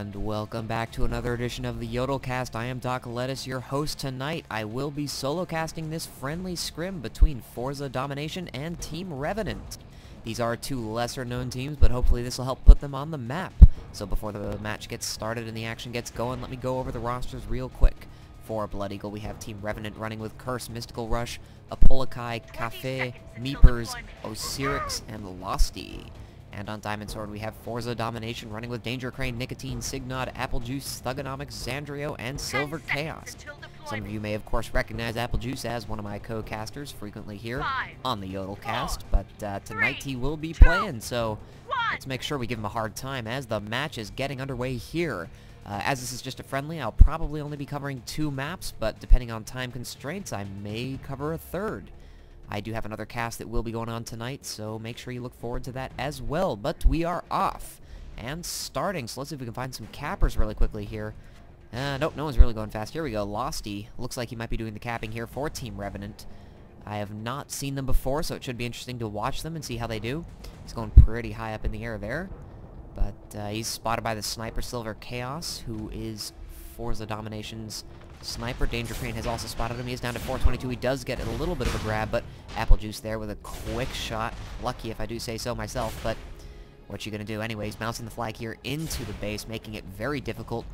And welcome back to another edition of the YodelCast. I am Doc Lettuce, your host tonight. I will be solo casting this friendly scrim between Forza Domination and Team Revenant. These are two lesser known teams, but hopefully this will help put them on the map. So before the match gets started and the action gets going, let me go over the rosters real quick. For Blood Eagle, we have Team Revenant running with Curse, Mystical Rush, Apolokai, Cafe, Meepers, Osirix, and Losty. And on Diamond Sword, we have Forza Domination running with Danger Crane, Nicotine, Signod, Apple Juice, Thugonomics, Xandrio, and Silver Chaos. Some of you may, of course, recognize Apple Juice as one of my co-casters frequently here on the YodelCast, but tonight he will be playing, so let's make sure we give him a hard time as the match is getting underway here. As this is just a friendly, I'll probably only be covering 2 maps, but depending on time constraints, I may cover a 3rd. I do have another cast that will be going on tonight, so make sure you look forward to that as well. But we are off and starting, so let's see if we can find some cappers really quickly here. Nope, no one's really going fast. Here we go, Losty. Looks like he might be doing the capping here for Team Revenant. I have not seen them before, so it should be interesting to watch them and see how they do. He's going pretty high up in the air there. But he's spotted by the sniper Silver Chaos, who is Forza Domination's sniper. Danger Crane has also spotted him. He is down to 422. He does get a little bit of a grab, but Apple Juice there with a quick shot. Lucky if I do say so myself, but what you gonna do? Anyways, bouncing the flag here into the base, making it very difficult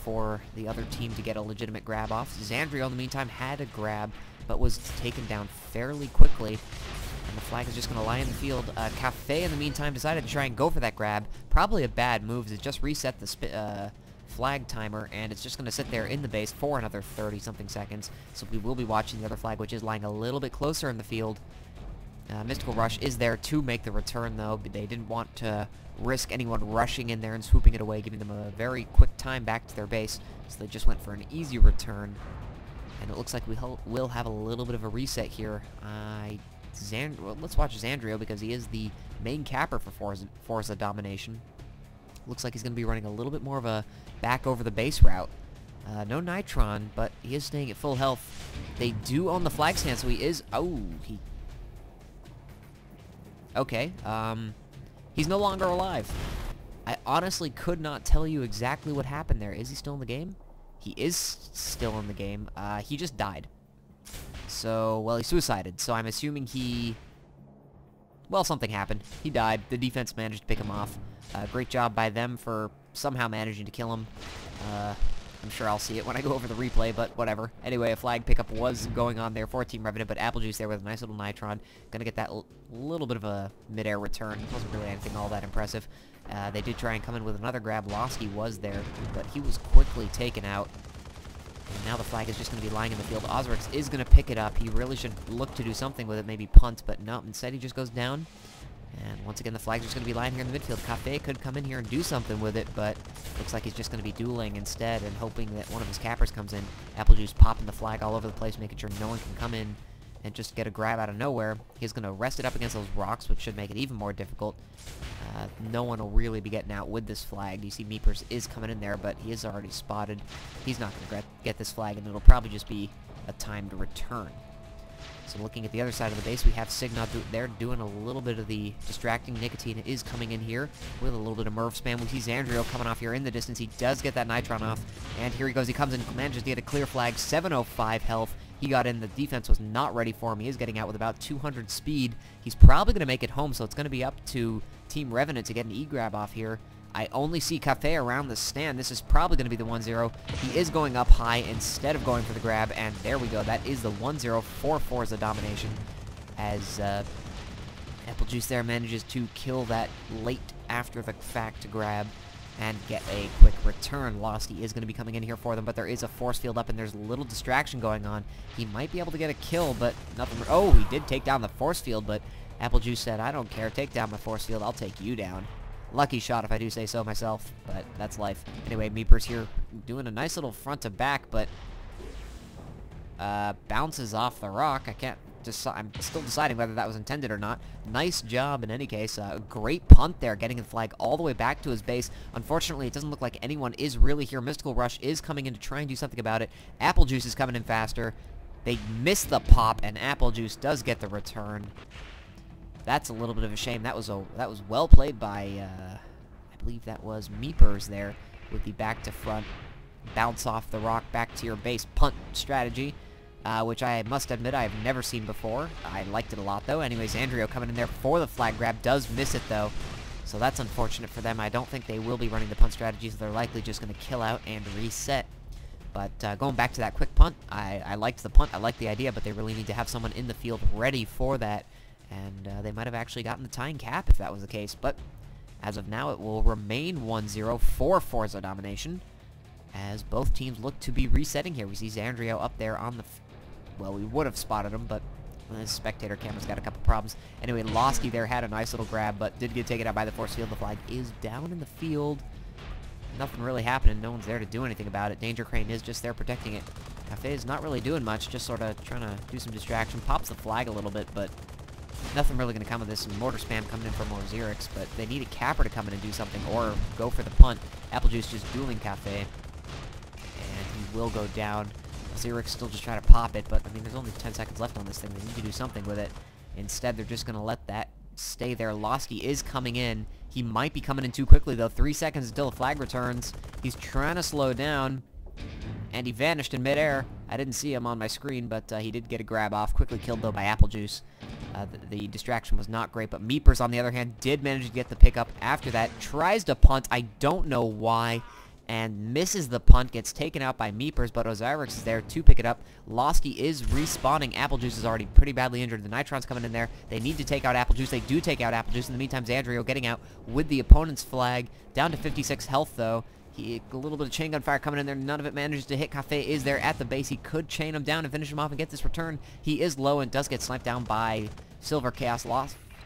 for the other team to get a legitimate grab off. Xandrio, in the meantime, had a grab, but was taken down fairly quickly. And the flag is just going to lie in the field. Cafe, in the meantime, decided to try and go for that grab. Probably a bad move, as it just reset the flag timer, and it's just going to sit there in the base for another 30-something seconds. So we will be watching the other flag, which is lying a little bit closer in the field. Mystical Rush is there to make the return, though. But they didn't want to risk anyone rushing in there and swooping it away, giving them a very quick time back to their base. So they just went for an easy return. And it looks like we will have a little bit of a reset here. Well, let's watch Xandrio because he is the main capper for Forza Domination. Looks like he's going to be running a little bit more of a back over the base route. No Nitron, but he is staying at full health. They do own the flag stand, so he is... Oh, he... Okay, he's no longer alive. I honestly could not tell you exactly what happened there. Is he still in the game? He is still in the game. He just died. So, well, he suicided, so I'm assuming he... Well, something happened. He died. The defense managed to pick him off. Great job by them for somehow managing to kill him. I'm sure I'll see it when I go over the replay, but whatever. Anyway, a flag pickup was going on there for Team Revenant, but Apple Juice there with a nice little Nitron. Gonna get that little bit of a mid-air return. Wasn't really anything all that impressive. They did try and come in with another grab. Losky was there, but he was quickly taken out. And now the flag is just going to be lying in the field. Osirix is going to pick it up. He really should look to do something with it, maybe punt, but no, instead he just goes down. And once again, the flag's just going to be lying here in the midfield. Cafe could come in here and do something with it, but looks like he's just going to be dueling instead and hoping that one of his cappers comes in. Apple Juice popping the flag all over the place, making sure no one can come in and just get a grab out of nowhere. He's going to rest it up against those rocks, which should make it even more difficult. No one will really be getting out with this flag. You see Meepers is coming in there, but he is already spotted. He's not going to get this flag, and it'll probably just be a timed return. So looking at the other side of the base, we have Signod there doing a little bit of the distracting. Nicotine is coming in here with a little bit of Merv spam. We see Xandrio coming off here in the distance. He does get that Nitron off, and here he goes. He comes in, manages to get a clear flag. 705 health. He got in. The defense was not ready for him. He is getting out with about 200 speed. He's probably going to make it home, so it's going to be up to Team Revenant to get an E-grab off here. I only see Cafe around the stand. This is probably going to be the 1-0. He is going up high instead of going for the grab, and there we go. That is the 1-0 for Forza Domination, as Apple Juice there manages to kill that late after the fact grab and get a quick return. Losty is going to be coming in here for them, but there is a force field up, and there's a little distraction going on. He might be able to get a kill, but nothing... Oh, he did take down the force field, but Apple Juice said, I don't care, take down my force field, I'll take you down. Lucky shot if I do say so myself, but that's life. Anyway, Meepers here doing a nice little front to back, but bounces off the rock. I'm still deciding whether that was intended or not. Nice job in any case. Great punt there, getting the flag all the way back to his base. Unfortunately, it doesn't look like anyone is really here. Mystical Rush is coming in to try and do something about it. Apple Juice is coming in faster. They miss the pop, and Apple Juice does get the return. That's a little bit of a shame. That was well played by, I believe that was Meepers there. with the back to front, bounce off the rock back to your base punt strategy, which I must admit I've never seen before. I liked it a lot, though. Anyways, Andrio coming in there for the flag grab, does miss it, though. So that's unfortunate for them. I don't think they will be running the punt strategy, so they're likely just going to kill out and reset. But going back to that quick punt, I liked the punt. I liked the idea, but they really need to have someone in the field ready for that. And they might have actually gotten the tying cap if that was the case. But as of now, it will remain 1-0 for Forza Domination, as both teams look to be resetting here. We see Zandrio up there on the... well, we would have spotted him, but the spectator camera's got a couple problems. Anyway, Losky there had a nice little grab, but did get taken out by the force field. The flag is down in the field. Nothing really happening. No one's there to do anything about it. Danger Crane is just there protecting it. Cafe is not really doing much, just sort of trying to do some distraction. Pops the flag a little bit, but nothing really going to come of this. Some mortar spam coming in for more Xerix, but they need a capper to come in and do something or go for the punt. Applejuice just dueling Cafe, and he will go down. Xerix still just trying to pop it, but I mean, there's only 10 seconds left on this thing. They need to do something with it. Instead, they're just going to let that stay there. Losky is coming in. He might be coming in too quickly, though. 3 seconds until the flag returns. He's trying to slow down, and he vanished in midair. I didn't see him on my screen, but he did get a grab off. Quickly killed, though, by Applejuice. The distraction was not great, but Meepers, on the other hand, did manage to get the pickup after that. Tries to punt. I don't know why, and misses the punt, gets taken out by Meepers, but Osiris is there to pick it up. Losky is respawning. Applejuice is already pretty badly injured. The Nitron's coming in there. They need to take out Applejuice. They do take out Applejuice. In the meantime, Zandrio getting out with the opponent's flag. Down to 56 health, though. A little bit of chain gun fire coming in there. None of it manages to hit. Cafe is there at the base. He could chain him down and finish him off and get this return. He is low and does get sniped down by Silver Chaos.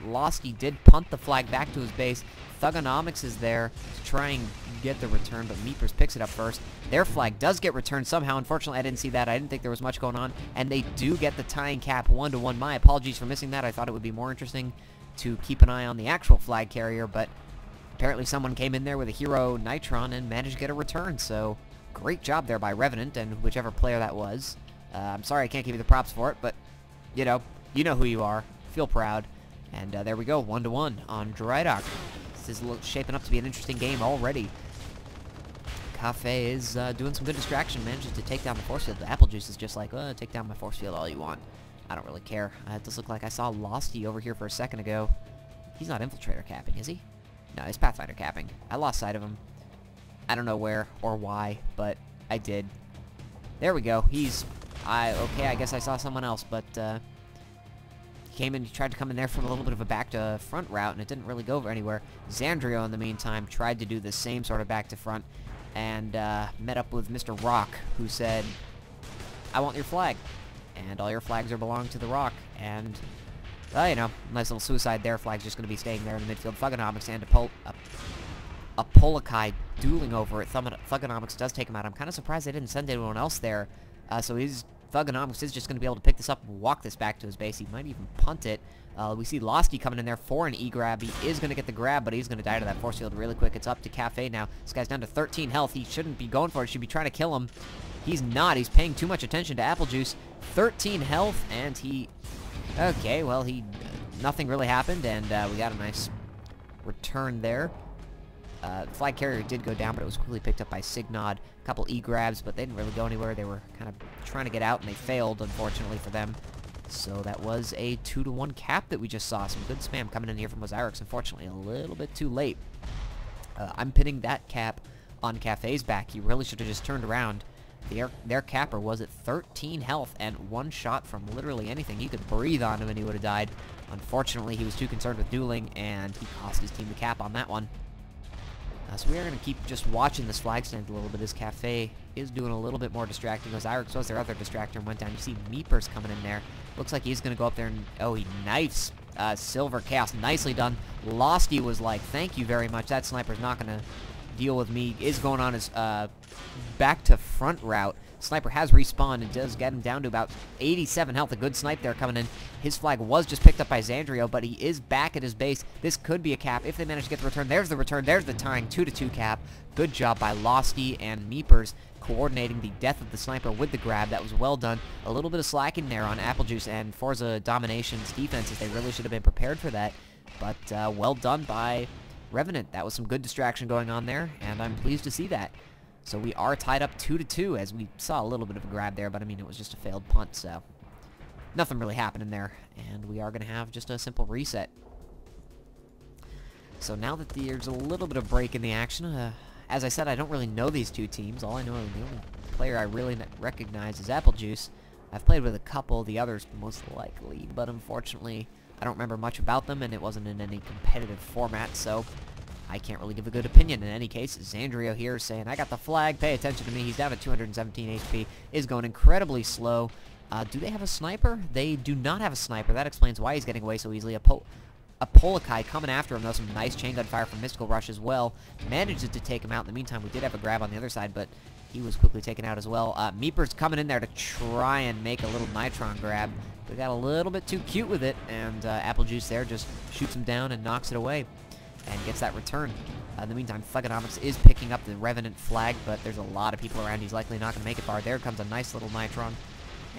Losky did punt the flag back to his base. Thugonomics is there to try and get the return, but Meepers picks it up first. Their flag does get returned somehow. Unfortunately, I didn't see that. I didn't think there was much going on, and they do get the tying cap 1-1. My apologies for missing that. I thought it would be more interesting to keep an eye on the actual flag carrier, but apparently someone came in there with a hero Nitron and managed to get a return, so great job there by Revenant and whichever player that was. I'm sorry I can't give you the props for it, but you know who you are. Feel proud. And there we go, 1-1 on Drydock. This is shaping up to be an interesting game already. Cafe is doing some good distraction, manages to take down the force field. The Applejuice is just like, take down my force field all you want. I don't really care. It does look like I saw Losty over here for a second ago. He's not Infiltrator capping, is he? No, he's Pathfinder capping. I lost sight of him. I don't know where or why, but I did. There we go. Okay, I guess I saw someone else, but came in, he tried to come in there from a little bit of a back to front route, and it didn't really go anywhere. Zandrio, in the meantime, tried to do the same sort of back to front, and met up with Mr. Rock, who said, I want your flag. And all your flags are belong to the Rock, and, you know, nice little suicide there. Flag's just going to be staying there in the midfield. Thugonomics and a Polakai dueling over it. Thugonomics does take him out. I'm kind of surprised they didn't send anyone else there, so Thugonomics is just going to be able to pick this up and walk this back to his base. He might even punt it. We see Losky coming in there for an E-grab. He is going to get the grab, but he's going to die to that force field really quick. It's up to Cafe now. This guy's down to 13 health. He shouldn't be going for it. He should be trying to kill him. He's not. He's paying too much attention to Applejuice. 13 health, and he... Okay, well, nothing really happened, and we got a nice return there. The flag carrier did go down, but it was quickly picked up by Signod. A couple E-grabs, but they didn't really go anywhere. They were kind of trying to get out, and they failed, unfortunately for them. So that was a 2-1 cap that we just saw. Some good spam coming in here from Osiris. Unfortunately, a little bit too late. I'm pinning that cap on Cafe's back. He really should have just turned around. Their capper was at 13 health and one shot from literally anything. You could breathe on him and he would have died. Unfortunately, he was too concerned with dueling, and he cost his team the cap on that one. So we are going to keep just watching this flag stand a little bit as Cafe is doing a little bit more distracting. Osiris was their other distractor and went down. You see Meepers coming in there. Looks like he's going to go up there and... Oh, he knifes Silver Chaos. Nicely done. Losty was like, thank you very much. That sniper's not going to deal with me. Is going on his back to front route. Sniper has respawned and does get him down to about 87 health. A good snipe there coming in. His flag was just picked up by Zandrio, but he is back at his base. This could be a cap if they manage to get the return. There's the return. There's the tying 2-2 cap. Good job by Losky and Meepers coordinating the death of the sniper with the grab. That was well done. A little bit of slacking there on Applejuice and Forza Domination's defenses. They really should have been prepared for that. But well done by Revenant. That was some good distraction going on there, and I'm pleased to see that. So we are tied up 2-2, as we saw a little bit of a grab there, but I mean, it was just a failed punt, so nothing really happening there. And we are going to have just a simple reset. So now that there's a little bit of break in the action, as I said, I don't really know these two teams. All I know, the only player I really recognize is Applejuice. I've played with a couple, the others most likely, but unfortunately, I don't remember much about them, and it wasn't in any competitive format, so I can't really give a good opinion. In any case, Xandrio here saying, I got the flag, pay attention to me. He's down at 217 HP, is going incredibly slow. Do they have a sniper? They do not have a sniper. That explains why he's getting away so easily. A Polakai coming after him, though. Some nice chain gun fire from Mystical Rush as well. Manages to take him out. In the meantime, we did have a grab on the other side, but he was quickly taken out as well. Meeper's coming in there to try and make a little Nitron grab. We got a little bit too cute with it, and Applejuice there just shoots him down and knocks it away and gets that return. In the meantime, Thugonomics is picking up the Revenant flag, but there's a lot of people around. He's likely not going to make it far. There comes a nice little Nitron,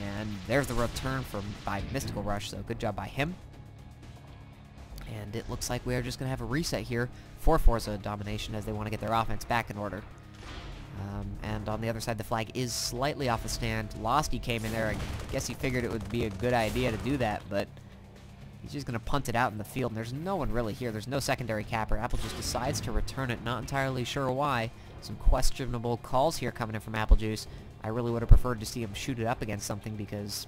and there's the return by Mystical Rush, so good job by him. And it looks like we are just going to have a reset here for Forza Domination as they want to get their offense back in order. And on the other side, the flag is slightly off the stand. Losty came in there. I guess he figured it would be a good idea to do that, but he's just going to punt it out in the field, and there's no one really here. There's no secondary capper. Apple just decides to return it. Not entirely sure why. Some questionable calls here coming in from Applejuice. I really would have preferred to see him shoot it up against something because,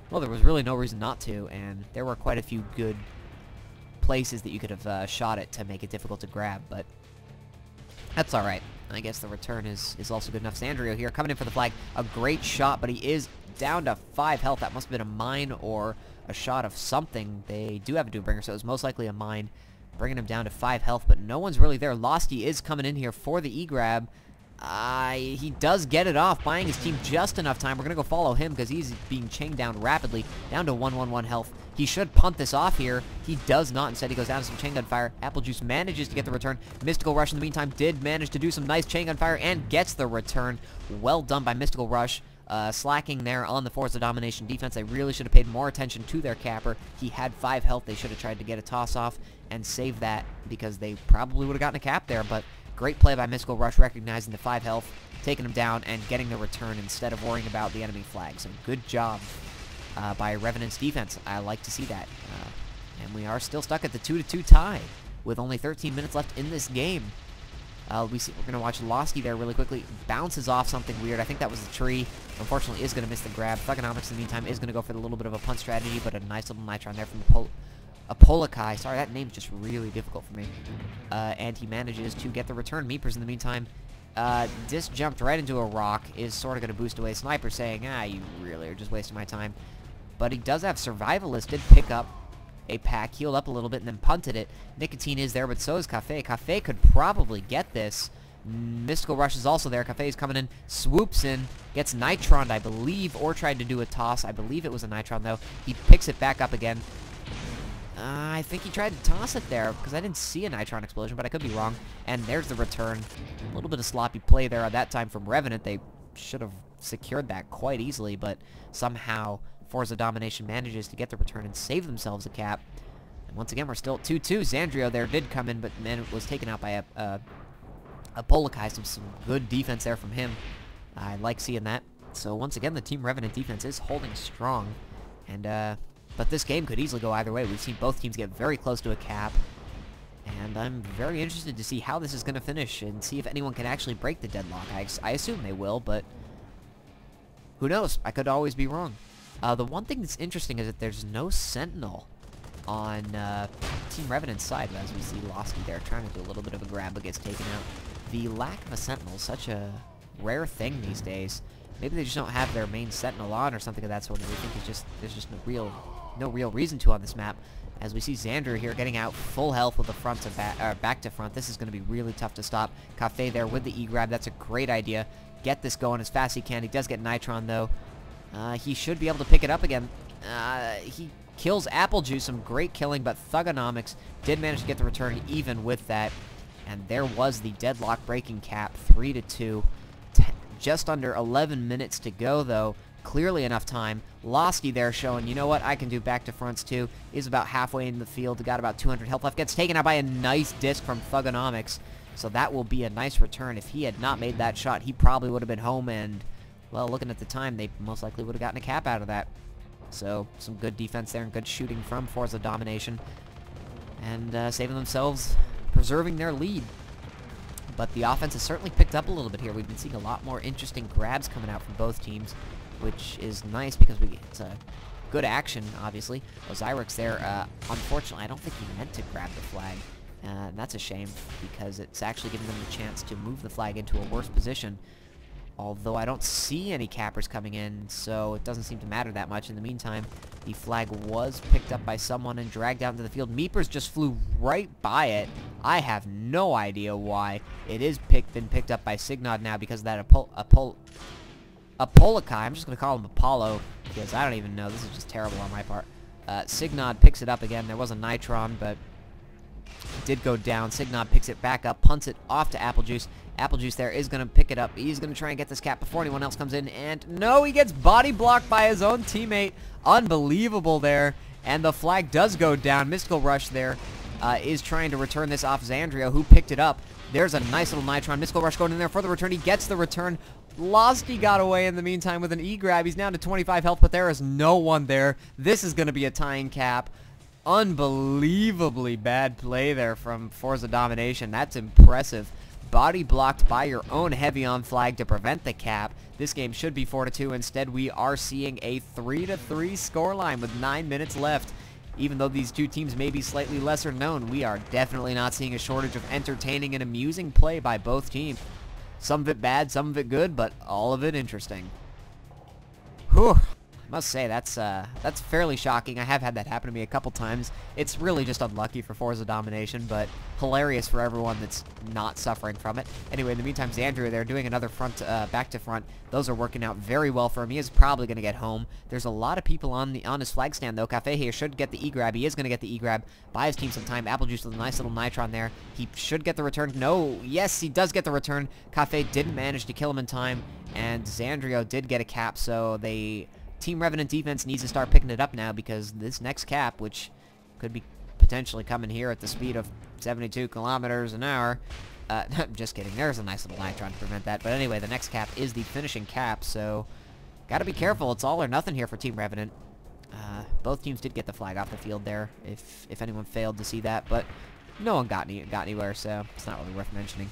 well, there was really no reason not to, and there were quite a few good places that you could have shot it to make it difficult to grab, but that's alright. I guess the return is also good enough. Xandrio here coming in for the flag. A great shot, but he is down to 5 health. That must have been a mine or a shot of something. They do have a Doombringer, so it was most likely a mine, bringing him down to 5 health, but no one's really there. Losty is coming in here for the E-grab. He does get it off, buying his team just enough time. We're going to go follow him because he's being chained down rapidly, down to 111 health. He should punt this off here. He does not. Instead, he goes down to some chain gun fire. Applejuice manages to get the return. Mystical Rush, in the meantime, did manage to do some nice chain gun fire and gets the return. Well done by Mystical Rush. Slacking there on the Forza Domination defense. They really should have paid more attention to their capper. He had 5 health. They should have tried to get a toss off and save that because they probably would have gotten a cap there, but great play by Mystical Rush, recognizing the 5 health, taking him down, and getting the return instead of worrying about the enemy flag. So good job by Revenant's defense. I like to see that. And we are still stuck at the 2-2 tie with only 13 minutes left in this game. We're going to watch Losty there really quickly. Bounces off something weird. I think that was the tree. Unfortunately, is going to miss the grab. Thugonomics, in the meantime, is going to go for the little bit of a punt strategy, but a nice little Nitron there from the Polakai. Sorry, that name's just really difficult for me. And he manages to get the return. Meepers, in the meantime, just jumped right into a rock. Is sort of going to boost away. Sniper saying, you really are just wasting my time. But he does have Survivalist. Did pick up a pack, healed up a little bit, and then punted it. Nicotine is there, but so is Cafe. Cafe could probably get this. Mystical Rush is also there. Cafe is coming in, swoops in, gets Nitroned, I believe, or tried to do a toss. I believe it was a Nitron, though. He picks it back up again. I think he tried to toss it there, because I didn't see a Nitron explosion, but I could be wrong. And there's the return. A little bit of sloppy play there at that time from Revenant. They should have secured that quite easily, but somehow Forza Domination manages to get the return and save themselves a cap. And once again, we're still at 2-2. Xandrio there did come in, but then it was taken out by a Polakai. Some good defense there from him. I like seeing that. So once again, the Team Revenant defense is holding strong. And but this game could easily go either way. We've seen both teams get very close to a cap. And I'm very interested to see how this is going to finish and see if anyone can actually break the deadlock. I assume they will, but who knows? I could always be wrong. The one thing that's interesting is that there's no Sentinel on Team Revenant's side, as we see Losty there trying to do a little bit of a grab but gets taken out. The lack of a Sentinel is such a rare thing these days. Maybe they just don't have their main Sentinel on or something of that sort. They think there's just no real reason to on this map. As we see Xandrio here getting out full health with the front to back to front. This is going to be really tough to stop. Cafe there with the E-grab. That's a great idea. Get this going as fast as he can. He does get Nitron, though. He should be able to pick it up again. He kills Applejuice, some great killing, but Thugonomics did manage to get the return even with that. And there was the deadlock breaking cap, 3-2. Just under 11 minutes to go, though. clearly enough time. Losty there showing, you know what, I can do back to fronts too. Is about halfway in the field, got about 200 health left. Gets taken out by a nice disc from Thugonomics. So that will be a nice return. If he had not made that shot, he probably would have been home, and, well, looking at the time, they most likely would have gotten a cap out of that. So, some good defense there and good shooting from Forza Domination. And saving themselves, preserving their lead. But the offense has certainly picked up a little bit here. We've been seeing a lot more interesting grabs coming out from both teams, which is nice because it's a good action, obviously. Ozyrix there, unfortunately, I don't think he meant to grab the flag. And that's a shame because it's actually giving them the chance to move the flag into a worse position. Although I don't see any cappers coming in, so it doesn't seem to matter that much. In the meantime, the flag was picked up by someone and dragged out into the field. Meepers just flew right by it. I have no idea why. It is been picked up by Signod now because of that Apolokai. I'm just going to call him Apollo because I don't even know. This is just terrible on my part. Signod picks it up again. There was a Nitron, but it did go down. Signod picks it back up, punts it off to Applejuice. Applejuice there is going to pick it up. He's going to try and get this cap before anyone else comes in. And no, he gets body blocked by his own teammate. Unbelievable there. And the flag does go down. Mystical Rush there is trying to return this off Xandrio, who picked it up. There's a nice little Nitron. Mystical Rush going in there for the return. He gets the return. Losty got away in the meantime with an E-grab. He's down to 25 health, but there is no one there. This is going to be a tying cap. Unbelievably bad play there from Forza Domination. That's impressive. Body blocked by your own heavy on flag to prevent the cap. This game should be 4-2. Instead, we are seeing a 3-3 scoreline with 9 minutes left. Even though these two teams may be slightly lesser known, we are definitely not seeing a shortage of entertaining and amusing play by both teams. Some of it bad, some of it good, but all of it interesting. Whew. I must say, that's fairly shocking. I have had that happen to me a couple times. It's really just unlucky for Forza Domination, but hilarious for everyone that's not suffering from it. Anyway, in the meantime, Xandrio there doing another back to front. Those are working out very well for him. He is probably going to get home. There's a lot of people on his flag stand, though. Cafe here should get the E-grab. He is going to get the E-grab. Buy his team some time. Applejuice with a nice little Nitron there. He should get the return. No, yes, he does get the return. Cafe didn't manage to kill him in time, and Xandrio did get a cap, so Team Revenant defense needs to start picking it up now because this next cap, which could be potentially coming here at the speed of 72 kilometers an hour. Just kidding. There's a nice little Nitron to prevent that. But anyway, the next cap is the finishing cap, so gotta be careful. It's all or nothing here for Team Revenant. Both teams did get the flag off the field there, if anyone failed to see that, but no one got anywhere, so it's not really worth mentioning.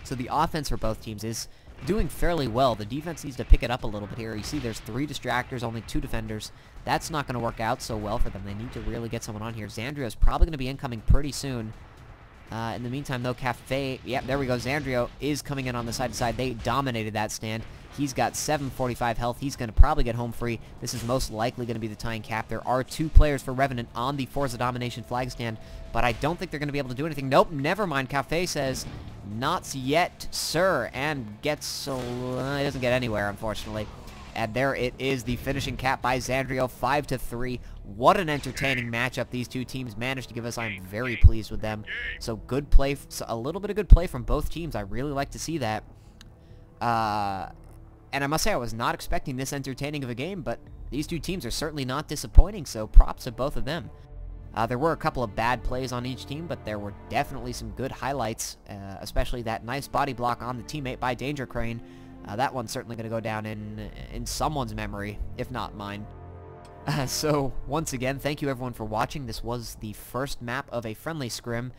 So the offense for both teams is doing fairly well. The defense needs to pick it up a little bit here. You see there's 3 distractors, only 2 defenders. That's not going to work out so well for them. They need to really get someone on here. Xandrio is probably going to be incoming pretty soon. In the meantime, though, Cafe, yep, there we go. Xandrio is coming in on the side-to-side. They dominated that stand. He's got 745 health. He's going to probably get home free. This is most likely going to be the tying cap. There are 2 players for Revenant on the Forza Domination flag stand, but I don't think they're going to be able to do anything. Nope, never mind. Cafe says, not yet, sir, and gets, he doesn't get anywhere, unfortunately. And there it is, the finishing cap by Xandrio, 5-3. What an entertaining matchup these two teams managed to give us. I'm very pleased with them. So good play, a little bit of good play from both teams. I really like to see that. And I must say, I was not expecting this entertaining of a game, but these two teams are certainly not disappointing, so props to both of them. There were a couple of bad plays on each team, but there were definitely some good highlights, especially that nice body block on the teammate by Danger Crane. That one's certainly going to go down in someone's memory, if not mine. So, once again, thank you everyone for watching. This was the first map of a friendly scrim.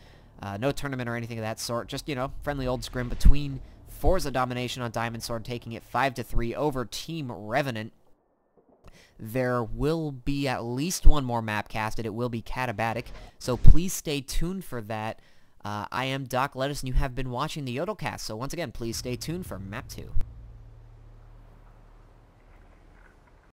No tournament or anything of that sort. Just, you know, friendly old scrim between Forza Domination on Diamond Sword, taking it 5-3 over Team Revenant. There will be at least one more map casted. It will be Katabatic, so please stay tuned for that. I am Doc Lettuce, and you have been watching the YodelCast, so once again, please stay tuned for Map 2.